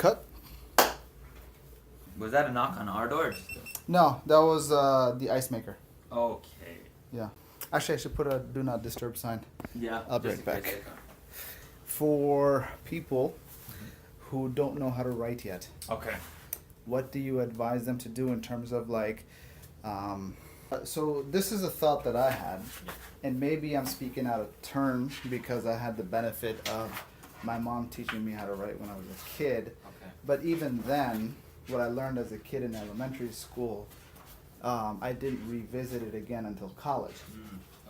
Cut. Was that a knock on our door? Or just No, that was the ice maker. okay. Yeah. Actually, I should put a do not disturb sign. Yeah. I'll be just right in case back. they come. For people who don't know how to write yet, Okay. what do you advise them to do in terms of like, so this is a thought that I had, and maybe I'm speaking out of turn because I had the benefit of my mom teaching me how to write when I was a kid. Okay. But even then, what I learned as a kid in elementary school, I didn't revisit it again until college.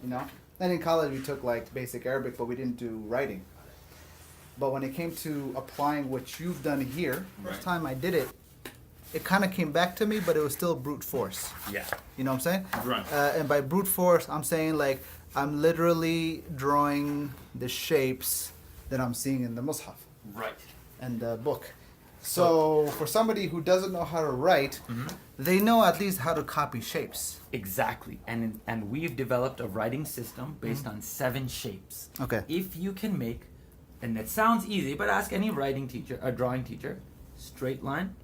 You know, and in college we took like basic Arabic, but we didn't do writing. But when it came to applying what you've done here, first Right. time I did it, it kind of came back to me, but it was still brute force. Yeah. You know what I'm saying? Right. And by brute force, I'm saying like I'm literally drawing the shapes that I'm seeing in the mushaf Right. and the book. So for somebody who doesn't know how to write, they know at least how to copy shapes. Exactly. And we've developed a writing system based on 7 shapes. Okay. If you can make, and it sounds easy, but ask any writing teacher, a drawing teacher, straight line,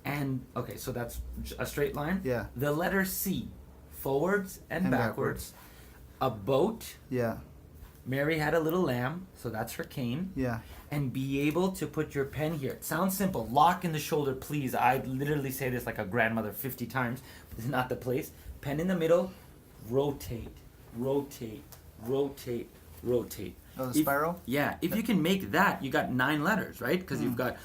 and okay, so that's a straight line. Yeah. The letter C, forwards and backwards. A boat. Yeah. Mary had a little lamb, so that's her cane. Yeah. And be able to put your pen here. It sounds simple. Lock in the shoulder, please. I literally say this like a grandmother 50 times. But it's not the place. Pen in the middle. Rotate, rotate, rotate, rotate. Oh, the spiral? Yeah. If you can make that, you got 9 letters, right? Because you've got.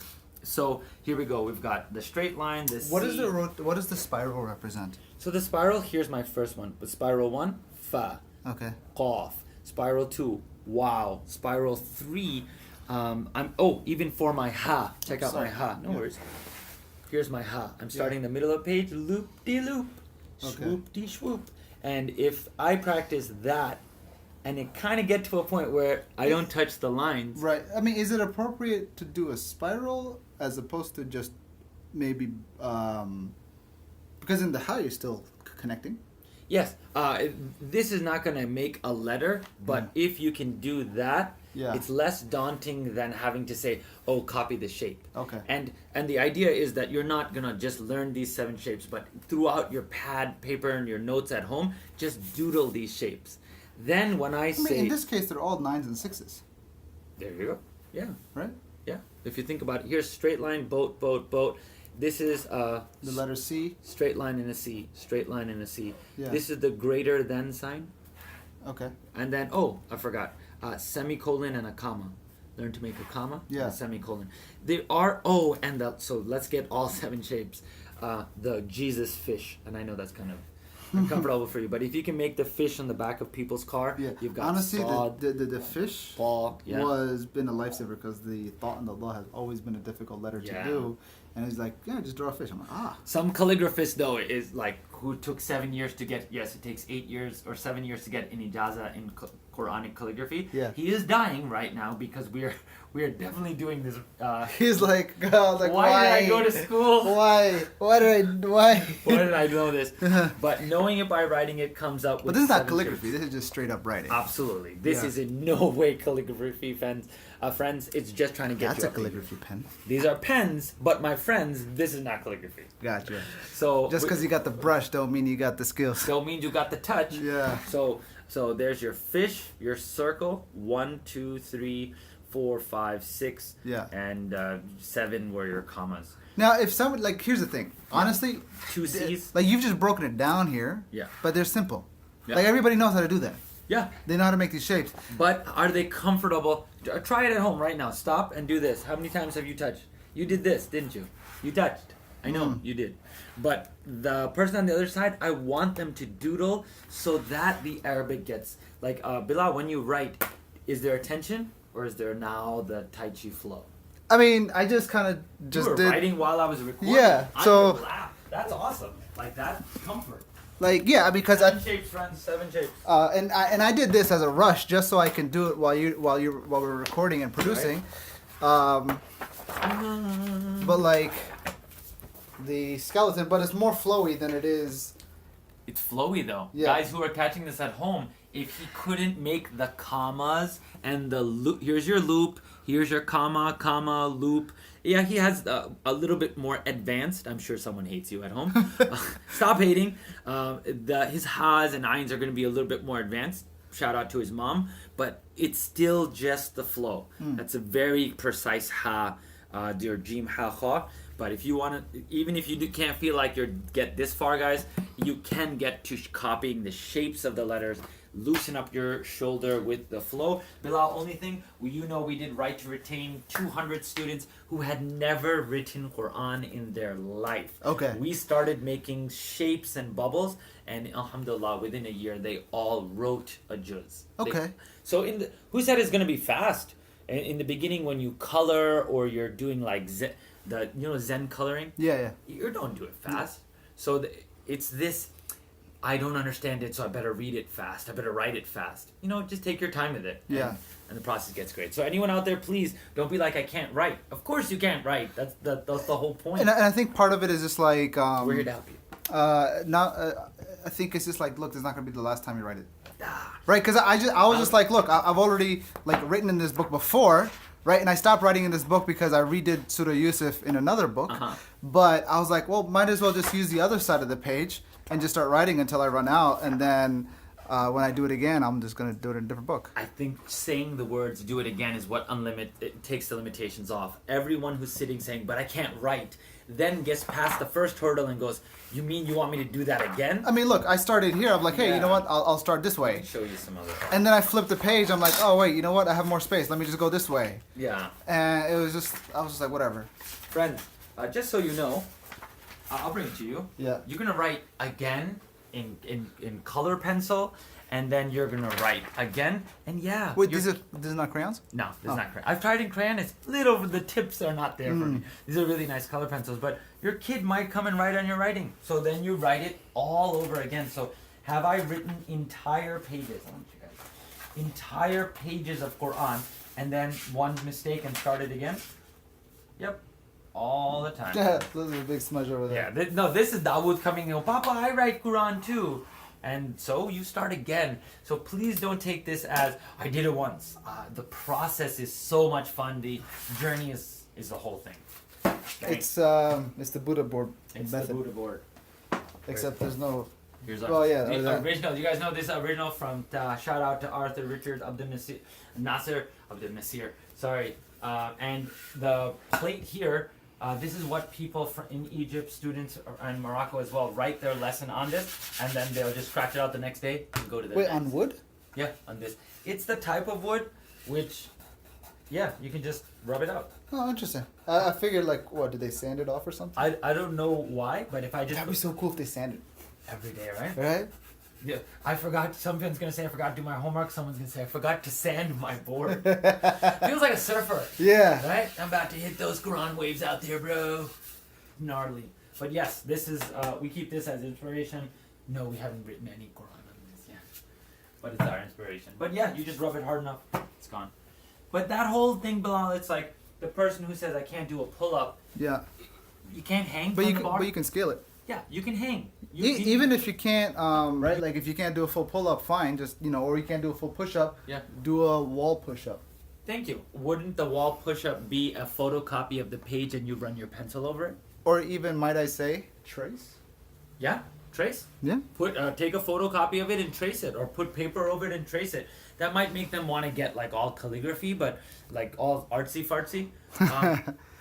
So here we go. We've got the straight line. The What C. is the what does the spiral represent? So the spiral. Here's my first one. But spiral 1, fa. Okay. Qaf. Spiral 2, wow. Spiral 3, even for my ha. Check out my ha. No worries. Here's my ha. I'm starting the middle of the page, loop de loop, swoop de swoop. And if I practice that, and it kind of get to a point where I don't touch the lines. Right. I mean, is it appropriate to do a spiral as opposed to just maybe because in the ha you're still connecting? Yes, this is not going to make a letter, but if you can do that, it's less daunting than having to say, oh, copy the shape. Okay. And the idea is that you're not going to just learn these 7 shapes, but throughout your pad, paper, and your notes at home, just doodle these shapes. Then when I say... in this case, they're all 9s and 6s. There you go. Yeah. Right? Yeah. If you think about it, here's straight line, boat, boat, boat. This is the letter C. Straight line in a C. Straight line in a C. Yeah. This is the greater than sign. Okay. And then, I forgot. Semicolon and a comma. Learn to make a comma and a semicolon. There are, so let's get all 7 shapes. The Jesus fish. And I know that's kind of uncomfortable for you, but if you can make the fish on the back of people's car, you've got honestly, sod, the fish was been a lifesaver because the thought and the law has always been a difficult letter to do. And he's like, just draw a fish. I'm like, Some calligraphist, though, is like, who took 7 years to get, it takes 8 years or 7 years to get an ijaza in Quranic calligraphy. Yeah. He is dying right now because we are definitely doing this. He's like, why did I go to school? Why did I know this? But knowing it by writing it comes up with. But this is not 7 calligraphy. shapes. This is just straight up writing. Absolutely. This is in no way calligraphy, friends. It's just trying to get That's you a calligraphy pen. These are pens, but my friends, this is not calligraphy. Gotcha. So just because you got the brush don't mean you got the skills. Don't mean you got the touch. Yeah. So there's your fish, your circle. 1, 2, 3, 4, 5, 6. Yeah. And 7 were your commas. Now, if someone here's the thing. Honestly, 2 C's. Like you've just broken it down here. Yeah. But they're simple. Yeah. Like everybody knows how to do that. Yeah. They know how to make these shapes. But are they comfortable? Try it at home right now. Stop and do this. How many times have you touched? You did this, didn't you? You touched. I know you did. But the person on the other side, I want them to doodle so that the Arabic gets... Like, Bilal, when you write, is there a tension or is there now the Tai Chi flow? I mean, I just kind of just you were did... writing while I was recording. Yeah, so... That's awesome. Like, that's comfort. Like, yeah, because 7 shapes, friends. 7 shapes. And I did this as a rush just so I can do it while we're recording and producing. Right. But like the skeleton, but it's more flowy than it is. It's flowy though. Yeah. Guys who are catching this at home, if he couldn't make the commas and the loop. Here's your loop. Here's your comma, comma, loop. Yeah, he has a little bit more advanced. I'm sure someone hates you at home. Stop hating. His ha's and ayns are going to be a little bit more advanced. Shout out to his mom. But it's still just the flow. That's a very precise ha, your jim, ha, kha. But if you want to, even if you can't feel like you get this far, guys, you can get to copying the shapes of the letters. Loosen up your shoulder with the flow. Bilal, only thing, we did Right to Retain 200 students who had never written Quran in their life. Okay. We started making shapes and bubbles, and alhamdulillah, within a year, they all wrote a juz. Okay. So who said it's going to be fast? In the beginning, when you color or you're doing like Zen coloring, Yeah. you don't do it fast. So it's this. I don't understand it, so I better read it fast. I better write it fast. Just take your time with it. Yeah. And the process gets great. So anyone out there, please don't be like, I can't write. Of course you can't write. That's the whole point. And I think part of it is just like We're here to help you. I think it's just like, look, this is not gonna be the last time you write it, Ah. right? Because I was just like, look, I've already like written in this book before, right? And I stopped writing in this book because I redid Surah Yusuf in another book. But I was like, well, might as well just use the other side of the page and just start writing until I run out, and then when I do it again, I'm just gonna do it in a different book. I think saying the words "do it again" is what it takes the limitations off. Everyone who's sitting saying, "But I can't write," then gets past the first hurdle and goes, "You mean you want me to do that again?" I mean, look, I started here. I'm like, hey, Yeah. you know what? I'll start this I way. can show you some other. And then I flipped the page. I'm like, oh wait, you know what? I have more space. Let me just go this way. Yeah. And I was just like, whatever. Friend, just so you know, I'll bring it to you. Yeah. You're gonna write again in color pencil, and then you're gonna write again, and yeah. Wait, this is not crayons? No, this is Oh. not crayon. I've tried in crayon. It's little. The tips are not there for me. These are really nice color pencils, but your kid might come and write on your writing. So then you write it all over again. So have I written entire pages? I want you guys. Entire pages of Quran, and then one mistake and start it again. Yep. All the time. Yeah, there's a big smudge over there. Yeah, this is Dawood coming in. Papa, I write Quran too. And so you start again. So please don't take this as, I did it once. The process is so much fun. The journey is the whole thing. Okay? It's the Buddha board It's method. the Buddha board. Except there's no. Here's Well, yeah, the that- original. You guys know this original from, shout out to Arthur Richard Nasser Abdel Nasir. Sorry. And the plate here, this is what people in Egypt, students and Morocco as well, write their lesson on this, and then they'll just scratch it out the next day and go to their Wait, next. on wood? Yeah, on this. It's the type of wood which, yeah, you can just rub it out. Oh, interesting. I figured, like, what, did they sand it off or something? I don't know why, but if I just That'd be so cool if they sanded every day, right? it, right? Yeah, I forgot. Someone's gonna say I forgot to do my homework. Someone's gonna say I forgot to sand my board. Feels like a surfer, Yeah. right? I'm about to hit those Quran waves out there, bro. Gnarly. But yes, this is. We keep this as inspiration. No, we haven't written any Quran on this yet, but it's our inspiration. But yeah, you just rub it hard enough, it's gone. But that whole thing, Bilal, it's like the person who says I can't do a pull-up. Yeah. You can't hang But from you the can, bar. but you can scale it. Yeah, you can hang. Even if you can't, right? Like if you can't do a full pull-up, fine. Just or you can't do a full push-up. Yeah. Do a wall push-up. Thank you. Wouldn't the wall push-up be a photocopy of the page and you run your pencil over it? Or even, might I say, trace. Yeah, trace. Yeah. Take a photocopy of it and trace it, or put paper over it and trace it. That might make them want to get like all calligraphy, but like all artsy fartsy.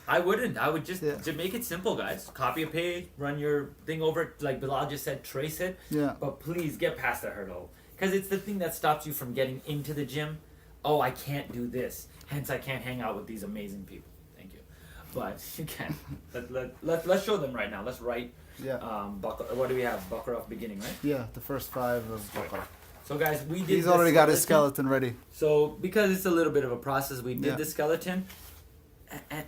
I wouldn't. I would just to make it simple, guys. Copy a page, run your thing over it, like Bilal just said, trace it. Yeah. But please get past the hurdle, because it's the thing that stops you from getting into the gym. Oh, I can't do this. Hence, I can't hang out with these amazing people. Thank you. But you can. Let's show them right now. Let's write. Yeah. What do we have? Baqarah beginning, right? Yeah, the first 5 of Baqarah. So guys, we did. He's the already got his skeleton ready. So because it's a little bit of a process, we did Yeah. the skeleton.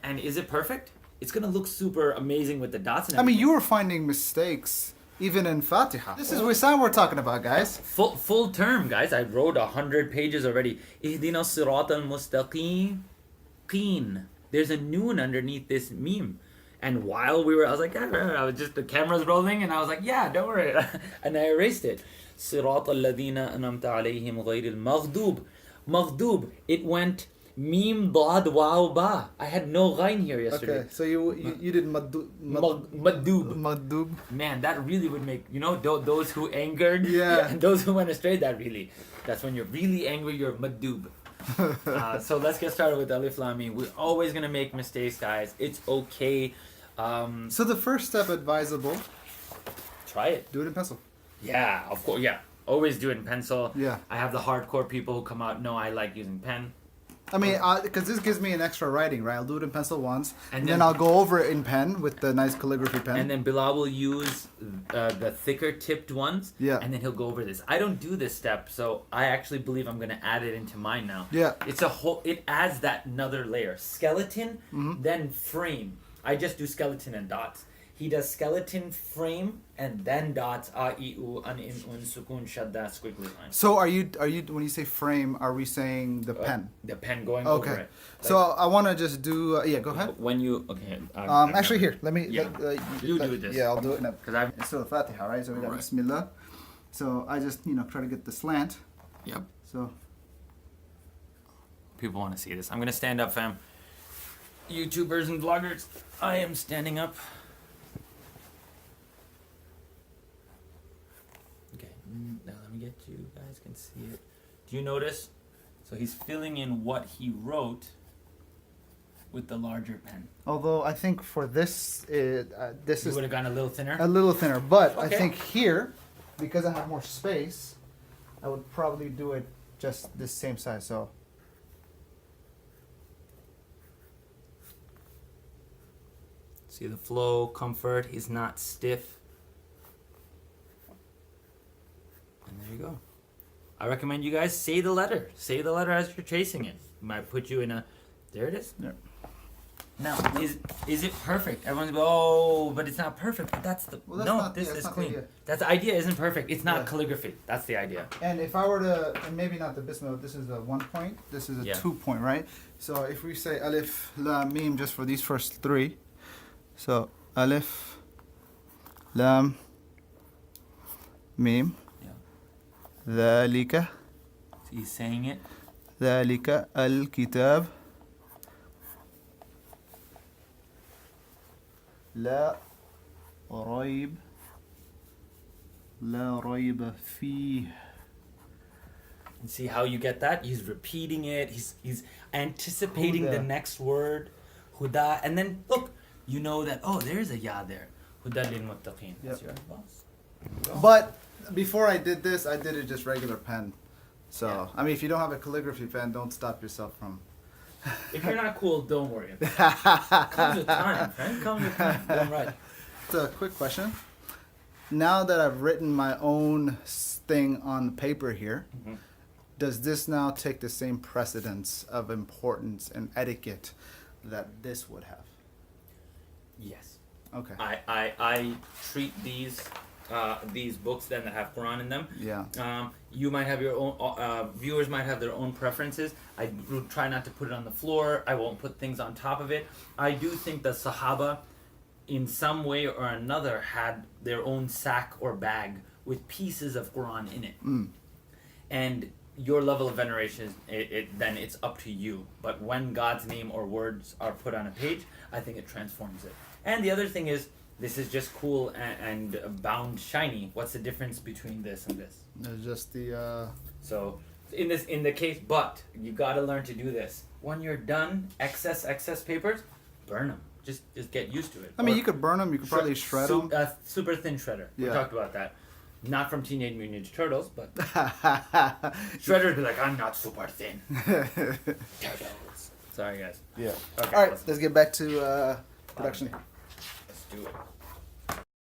And is it perfect? It's gonna look super amazing with the dots and I mean, everything. you were finding mistakes even in Fatiha. This is Wisam we're talking about, guys. Full term, guys. I wrote 100 pages already. Ihdina sirat al-mustaqim. Qeen. There's a noon underneath this meme. And while we were, I was like, yeah, I was just, the camera's rolling, and I was like, yeah, don't worry. And I erased it. صراط الذين أنعمت عليهم غير المغضوب. Maghdub. It went meme, dad, wow, ba. I had no ghain here yesterday. Okay, so you did madub. Maghdub. Man, that really would make, those who angered, Yeah. and those who went astray, that's when you're really angry, you're madub. So let's get started with Alif Lam Mim. We're always going to make mistakes, guys. It's okay. So the first step advisable, Try it. do it in pencil. Yeah, of course, yeah. Always do it in pencil. Yeah. I have the hardcore people who come out, no, I like using pen. I mean, because this gives me an extra writing, right? I'll do it in pencil once, and then then I'll go over it in pen with the nice calligraphy pen. And then Bilal will use the thicker tipped ones. Yeah. And then he'll go over this. I don't do this step, so I actually believe I'm going to add it into mine now. Yeah. It adds that another layer. Skeleton, then frame. I just do skeleton and dots. He does skeleton, frame, and then dots. A, I, U, an, in, un, sukun, shadda, squiggly lines. So are you when you say frame, are we saying the pen? The pen going Okay. over it. So I want to just do go ahead. When you okay. Actually, here, let me. Yeah. You do this. Yeah, I'll do it now. Because I've. It's still the Fatiha, right? So we got Right. Bismillah. So I just try to get the slant. Yep. So People want to see this. I'm gonna stand up, fam. YouTubers and vloggers, I am standing up. Okay, now let me get you guys can see it. Do you notice? So he's filling in what he wrote with the larger pen. although I think for this this You is would have gone a little thinner. a little thinner, but I Okay. think here, because I have more space, I would probably do it just this same size. So See the flow, comfort. He's not stiff. And there you go. I recommend you guys say the letter. Say the letter as you're tracing it. Might put you in a. There it is. Yep. Now, is it perfect? Everyone's go, oh, but it's not perfect. But that's the this that's is not the clean. idea. That's the idea isn't perfect. It's not Yeah. calligraphy. That's the idea. And if I were to, and maybe not the Bismillah, this is a 1 point, this is a Yeah. 2 point, right? So if we say Alif, Lam, Mim just for these first three, so Alif, Lam, Mim, Yeah. ذلك, So he's saying it. ذلك الكتاب لا ريب فيه. And see how you get that? He's repeating it. He's anticipating the Huda. next word. Huda. And then look, you know that there's a ya there. Huda lil muttaqin. That's Yep. your boss. But before I did this, I did it just regular pen. So Yeah. I mean, if you don't have a calligraphy pen, don't stop yourself from. If you're not cool, don't worry. Comes with time, right? Comes with time. Don't write. It's a quick question. Now that I've written my own thing on the paper here, Mhm. does this now take the same precedence of importance and etiquette that this would have? Yes. Okay. I treat these books then that have Quran in them. Yeah. You might have your own. Viewers might have their own preferences. I will try not to put it on the floor. I won't put things on top of it. I do think the Sahaba, in some way or another, had their own sack or bag with pieces of Quran in it. And your level of veneration, then it's up to you. But when God's name or words are put on a page, I think it transforms it. And the other thing is, this is just cool and bound shiny. What's the difference between this and this? It's just the. So in the case, but you got to learn to do this. When you're done, excess papers, burn them. Just get used to it. I mean, Or you could burn them. You could probably shred them. super thin shredder. We Yeah. talked about that. Not from Teenage Mutant Ninja Turtles, but shredders be like, I'm not super thin. Turtles. Sorry, guys. Yeah. Okay. All right, let's get back to production. Let's do it.